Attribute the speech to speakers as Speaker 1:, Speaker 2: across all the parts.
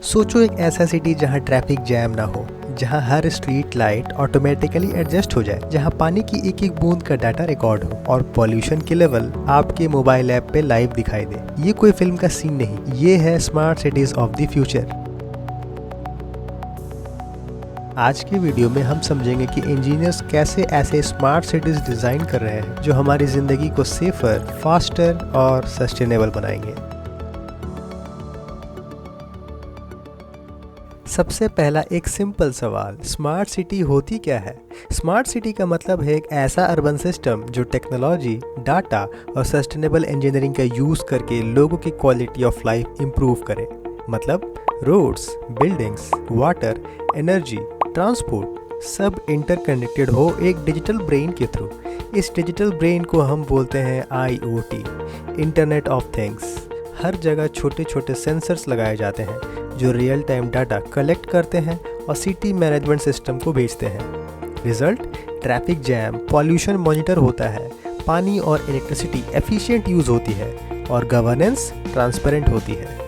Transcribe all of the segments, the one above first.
Speaker 1: सोचो एक ऐसा सिटी जहां ट्रैफिक जैम ना हो, जहां हर स्ट्रीट लाइट ऑटोमेटिकली एडजस्ट हो जाए, जहां पानी की एक एक बूंद का डाटा रिकॉर्ड हो और पॉल्यूशन के लेवल आपके मोबाइल ऐप पे लाइव दिखाई दे। ये कोई फिल्म का सीन नहीं, ये है smart cities of the future. आज की वीडियो में हम समझेंगे कि इंजीनियर्स कैसे ऐसे स्मार्ट सिटीज डिजाइन कर रहे हैं जो हमारी जिंदगी को सेफर, फास्टर और सस्टेनेबल बनाएंगे। सबसे पहला एक सिंपल सवाल, स्मार्ट सिटी होती क्या है? स्मार्ट सिटी का मतलब है एक ऐसा अर्बन सिस्टम जो टेक्नोलॉजी, डाटा और सस्टेनेबल इंजीनियरिंग का यूज करके लोगों की क्वालिटी ऑफ लाइफ इंप्रूव करे। मतलब roads, buildings, water, energy, transport सब इंटरकनेक्टेड हो एक डिजिटल ब्रेन के थ्रू। इस डिजिटल ब्रेन को हम बोलते हैं IoT, इंटरनेट ऑफ थिंग्स। हर जगह छोटे छोटे सेंसर्स लगाए जाते हैं जो रियल टाइम डाटा कलेक्ट करते हैं और सिटी मैनेजमेंट सिस्टम को भेजते हैं। Result, traffic jam, pollution monitor होता है, पानी और इलेक्ट्रिसिटी एफिशिएंट यूज होती है और गवर्नेंस ट्रांसपेरेंट होती है।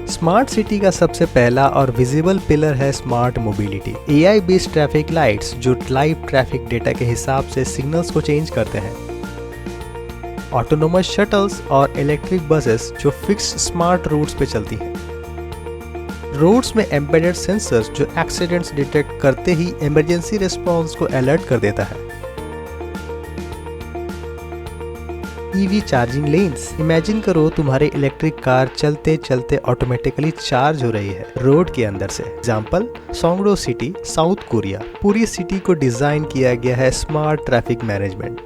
Speaker 1: स्मार्ट सिटी का सबसे पहला और विजिबल पिलर है smart mobility. AI based traffic lights जो लाइव ट्रैफिक डेटा के हिसाब से सिग्नल्स को चेंज करते हैं। ऑटोनोमस शटल्स और इलेक्ट्रिक बसेस जो फिक्स्ड स्मार्ट रूट्स पे चलती हैं। रोड्स में एम्बेडेड सेंसर्स जो एक्सीडेंट्स डिटेक्ट करते ही इमरजेंसी रिस्पांस को अलर्ट कर देता है। EV चार्जिंग लेन्स, इमेजिन करो तुम्हारी इलेक्ट्रिक कार चलते चलते ऑटोमेटिकली चार्ज हो रही है रोड के अंदर से। Example, Songdo city, South Korea. पूरी सिटी को डिजाइन किया गया है smart traffic management.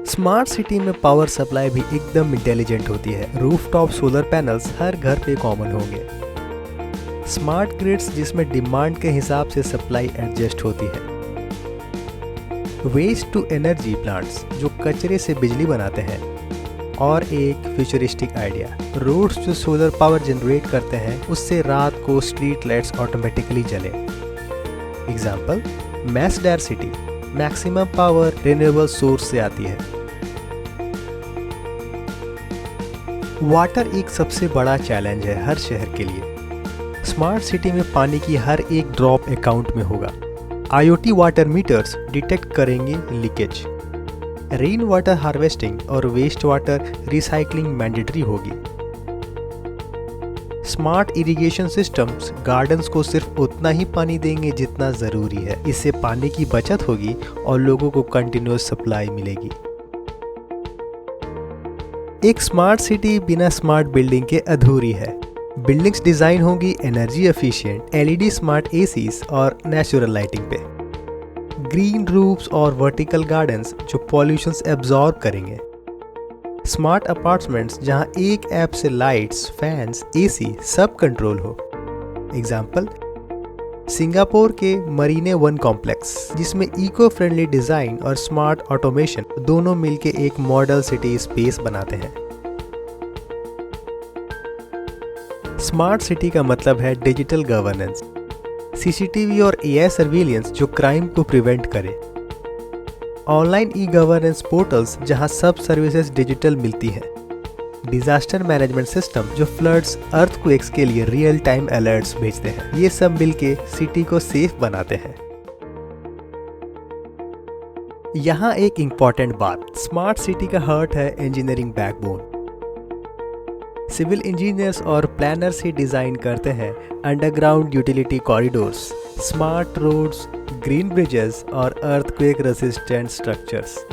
Speaker 1: Smart city में पावर सप्लाई भी एकदम इंटेलिजेंट होती है। रूफटॉप सोलर पैनल्स हर घर पे कॉमन होंगे। स्मार्ट ग्रिड्स जिसमें डिमांड के हिसाब से सप्लाई एडजस्ट होती है। वेस्ट टू एनर्जी प्लांट्स जो कचरे से बिजली बनाते हैं। और एक फ्यूचरिस्टिक आइडिया, रोड्स जो सोलर पावर जनरेट करते हैं उससे रात को स्ट्रीट लाइट्स ऑटोमेटिकली जले। Example, Masdar city, maximum power renewable source से आती है। वाटर एक सबसे बड़ा चैलेंज है हर शहर के लिए। स्मार्ट सिटी में पानी की हर एक ड्रॉप अकाउंट में होगा। IoT वाटर मीटर्स डिटेक्ट करेंगे लीकेज। रेन वाटर हार्वेस्टिंग और वेस्ट वाटर रिसाइकलिंग मैंडेटरी होगी। स्मार्ट इरिगेशन सिस्टम्स गार्डन्स को सिर्फ उतना ही पानी देंगे जितना जरूरी है। इससे पानी की बचत होगी और लोगों को कंटिन्यूअस सप्लाई मिलेगी। एक स्मार्ट सिटी बिना स्मार्ट बिल्डिंग के अधूरी है। बिल्डिंग्स डिजाइन होगी energy efficient, LED smart ACs और नेचुरल लाइटिंग पे। ग्रीन रूफ्स और वर्टिकल गार्डन्स जो पॉल्यूशंस एब्जॉर्ब करेंगे। स्मार्ट अपार्टमेंट्स जहां एक ऐप से लाइट्स, फैंस, AC सब कंट्रोल हो। एग्जाम्पल, सिंगापुर के मरीने वन कॉम्प्लेक्स जिसमें इको फ्रेंडली डिजाइन और स्मार्ट ऑटोमेशन दोनों मिलके एक मॉडल सिटी स्पेस बनाते हैं। स्मार्ट सिटी का मतलब है डिजिटल गवर्नेंस, CCTV और AI सर्विलियंस जो क्राइम को प्रिवेंट करे। ऑनलाइन ई-गवर्नेंस पोर्टल्स जहां सब सर्विसेज डिजिटल मिलती हैं। डिजास्टर मैनेजमेंट सिस्टम जो फ्लड्स, अर्थक्वेक्स के लिए रियल टाइम अलर्ट्स भेजते हैं। ये सब मिलके सिटी को सेफ बनाते हैं। यहाँ एक इम्पॉर्टेंट बात, स्मार्ट सिटी का हार्ट है इंजीनियरिंग बैकबोन। सिविल इंजीनियर्स और प्लानर्स ही डिजाइन करते हैं underground utility corridors, smart roads, green bridges और अर्थक्वेक रेजिस्टेंट स्ट्रक्चर्स।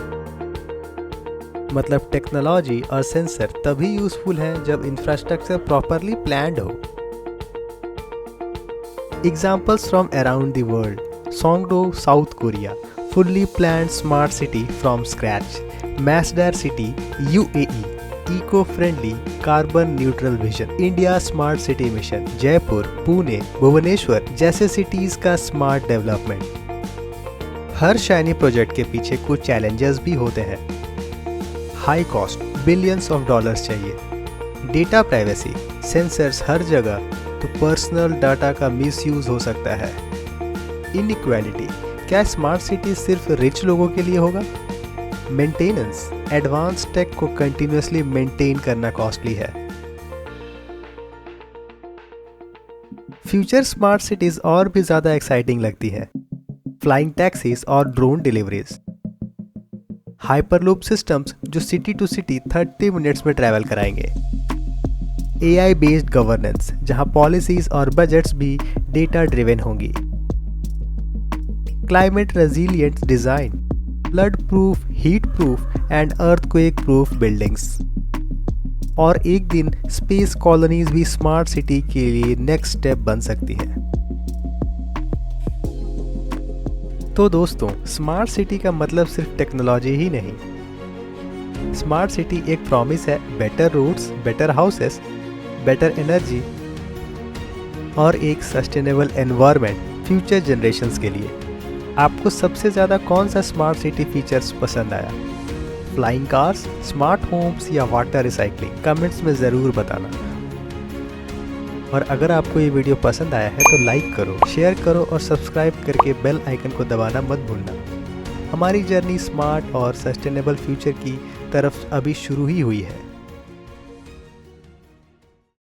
Speaker 1: मतलब टेक्नोलॉजी और सेंसर तभी यूजफुल हैं जब इंफ्रास्ट्रक्चर प्रॉपरली प्लान्ड हो। Examples from around the world, Songdo, South Korea, fully planned smart city from scratch. Masdar City, UAE, eco-friendly, carbon-neutral vision. India Smart City Mission, Jaipur, Pune, Bhubaneswar जैसे cities का smart development. हर shiny project के पीछे कुछ challenges भी होते हैं। High cost, billions of dollars चाहिए। डेटा प्राइवेसी, सेंसर्स हर जगह तो पर्सनल डाटा का मिसयूज हो सकता है। इनइक्वालिटी, क्या स्मार्ट सिटी सिर्फ रिच लोगों के लिए होगा? मेंटेनेंस, एडवांस टेक को कंटिन्यूअसली मेंटेन करना कॉस्टली है। फ्यूचर स्मार्ट सिटीज और भी ज़्यादा एक्साइटिंग लगती है। फ्लाइंग टैक्सीज और ड्रोन डिलीवरीज, हाइपरलूप सिस्टम्स जो सिटी टू सिटी 30 मिनट्स में ट्रैवल कराएंगे, AI बेस्ड गवर्नेंस जहां पॉलिसीज और बजट्स भी डेटा ड्रिवन होंगी, climate resilient design, flood proof, heat proof and earthquake proof buildings, और एक दिन स्पेस कॉलोनीज भी स्मार्ट सिटी के लिए नेक्स्ट स्टेप बन सकती है। तो दोस्तों, स्मार्ट सिटी का मतलब सिर्फ टेक्नोलॉजी ही नहीं। स्मार्ट सिटी एक प्रॉमिस है better roads, better houses, better energy और एक सस्टेनेबल एनवायरनमेंट फ्यूचर जनरेशंस के लिए। आपको सबसे ज़्यादा कौन सा स्मार्ट सिटी फीचर्स पसंद आया? फ्लाइंग कार्स, स्मार्ट होम्स या वाटर रिसाइकलिंग? कमेंट्स में ज़रूर बताना। और अगर आपको ये वीडियो पसंद आया है तो लाइक करो, शेयर करो और सब्सक्राइब करके बेल आइकन को दबाना मत भूलना। हमारी जर्नी स्मार्ट और सस्टेनेबल फ्यूचर की तरफ अभी शुरू ही हुई है।